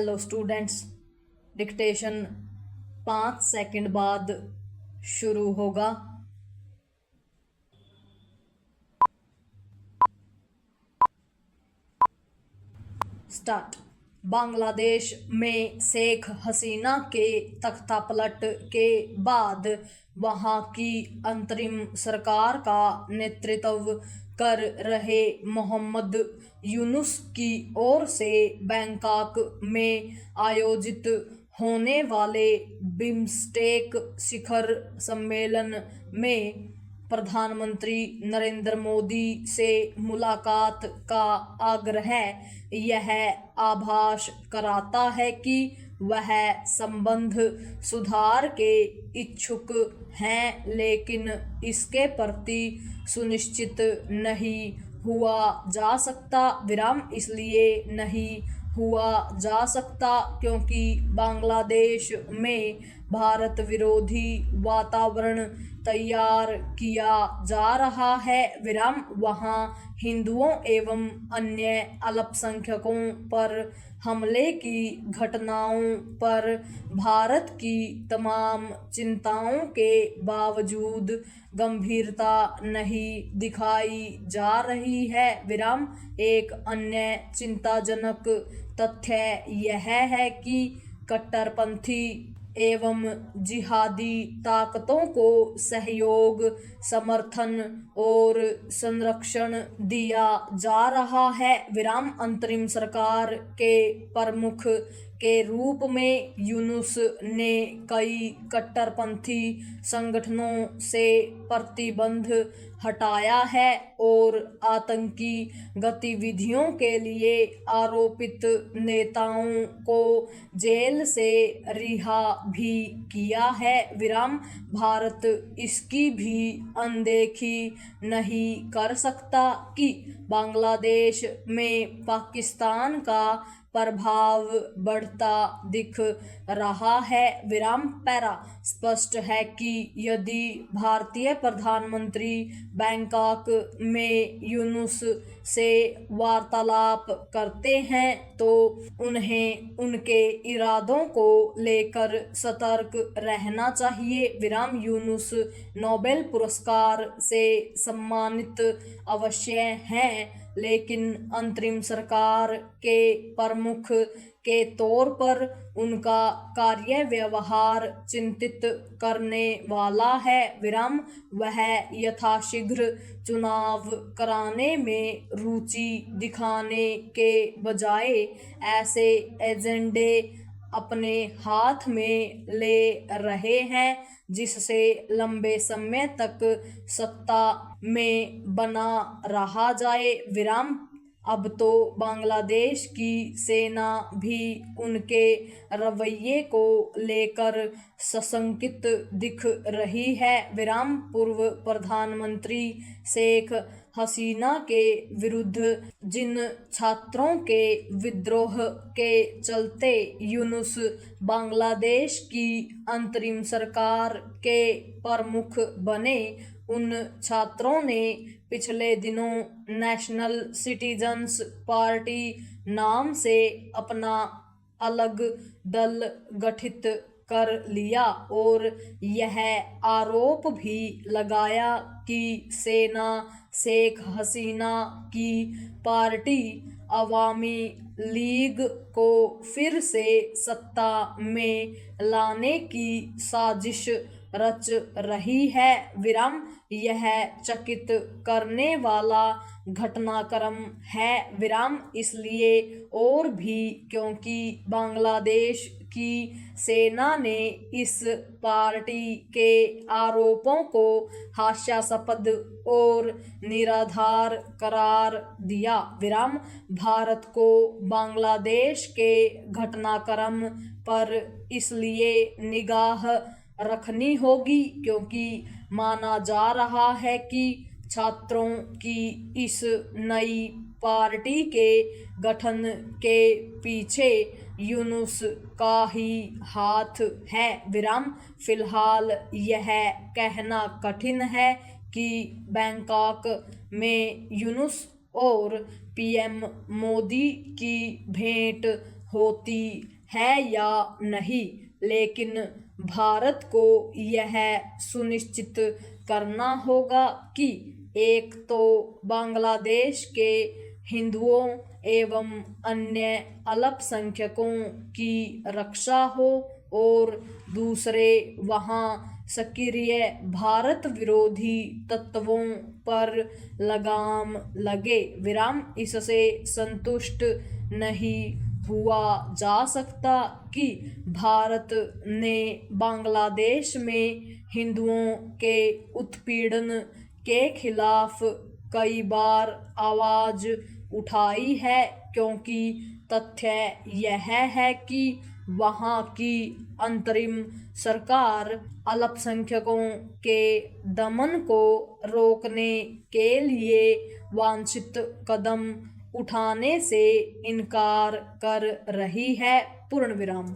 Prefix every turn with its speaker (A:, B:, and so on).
A: Hello students, dictation 5 second बाद शुरू होगा। स्टार्ट। बांग्लादेश में शेख हसीना के तख्तापलट के बाद वहां की अंतरिम सरकार का नेतृत्व कर रहे मोहम्मद यूनुस की ओर से बैंकॉक में आयोजित होने वाले बिम्स्टेक शिखर सम्मेलन में प्रधानमंत्री नरेंद्र मोदी से मुलाकात का आग्रह यह आभास कराता है कि वह संबंध सुधार के इच्छुक हैं, लेकिन इसके प्रति सुनिश्चित नहीं हुआ जा सकता। इसलिए नहीं हुआ जा सकता क्योंकि बांग्लादेश में भारत विरोधी वातावरण तैयार किया जा रहा है। वहां हिंदुओं एवं अन्य अल्पसंख्यकों पर हमले की घटनाओं पर भारत की तमाम चिंताओं के बावजूद गंभीरता नहीं दिखाई जा रही है। एक अन्य चिंताजनक तथ्य यह है कि कट्टरपंथी एवं जिहादी ताकतों को सहयोग, समर्थन और संरक्षण दिया जा रहा है। अंतरिम सरकार के प्रमुख के रूप में यूनुस ने कई कट्टरपंथी संगठनों से प्रतिबंध हटाया है और आतंकी गतिविधियों के लिए आरोपित नेताओं को जेल से रिहा भी किया है। भारत इसकी भी अनदेखी नहीं कर सकता कि बांग्लादेश में पाकिस्तान का प्रभाव बढ़ता दिख रहा है। पैरा स्पष्ट है कि यदि भारतीय प्रधानमंत्री बैंकॉक में यूनुस से वार्तालाप करते हैं तो उन्हें उनके इरादों को लेकर सतर्क रहना चाहिए। यूनुस नोबेल पुरस्कार से सम्मानित अवश्य हैं, लेकिन अंतरिम सरकार के प्रमुख के तौर पर उनका कार्य व्यवहार चिंतित करने वाला है। वह यथाशीघ्र चुनाव कराने में रुचि दिखाने के बजाय ऐसे एजेंडे अपने हाथ में ले रहे हैं जिससे लंबे समय तक सत्ता में बना रहा जाए। अब तो बांग्लादेश की सेना भी उनके रवैये को लेकर सशंकित दिख रही है। पूर्व प्रधानमंत्री शेख हसीना के विरुद्ध जिन छात्रों के विद्रोह के चलते यूनुस बांग्लादेश की अंतरिम सरकार के प्रमुख बने, उन छात्रों ने पिछले दिनों नेशनल सिटीजन्स पार्टी नाम से अपना अलग दल गठित कर लिया और यह आरोप भी लगाया कि सेना शेख हसीना की पार्टी अवामी लीग को फिर से सत्ता में लाने की साजिश रच रही है। यह चकित करने वाला घटनाक्रम है। इसलिए और भी क्योंकि बांग्लादेश की सेना ने इस पार्टी के आरोपों को हास्यास्पद और निराधार करार दिया। भारत को बांग्लादेश के घटनाक्रम पर इसलिए निगाह रखनी होगी क्योंकि माना जा रहा है कि छात्रों की इस नई पार्टी के गठन के पीछे यूनुस का ही हाथ है। फिलहाल यह कहना कठिन है कि बैंकॉक में यूनुस और पीएम मोदी की भेंट होती है या नहीं, लेकिन भारत को यह सुनिश्चित करना होगा कि एक तो बांग्लादेश के हिंदुओं एवं अन्य अल्पसंख्यकों की रक्षा हो और दूसरे वहाँ सक्रिय भारत विरोधी तत्वों पर लगाम लगे। विराम। इससे संतुष्ट नहीं हुआ जा सकता कि भारत ने बांग्लादेश में हिंदुओं के उत्पीड़न के खिलाफ कई बार आवाज उठाई है, क्योंकि तथ्य यह है कि वहाँ की अंतरिम सरकार अल्पसंख्यकों के दमन को रोकने के लिए वांछित कदम उठाने से इनकार कर रही है। पूर्ण विराम।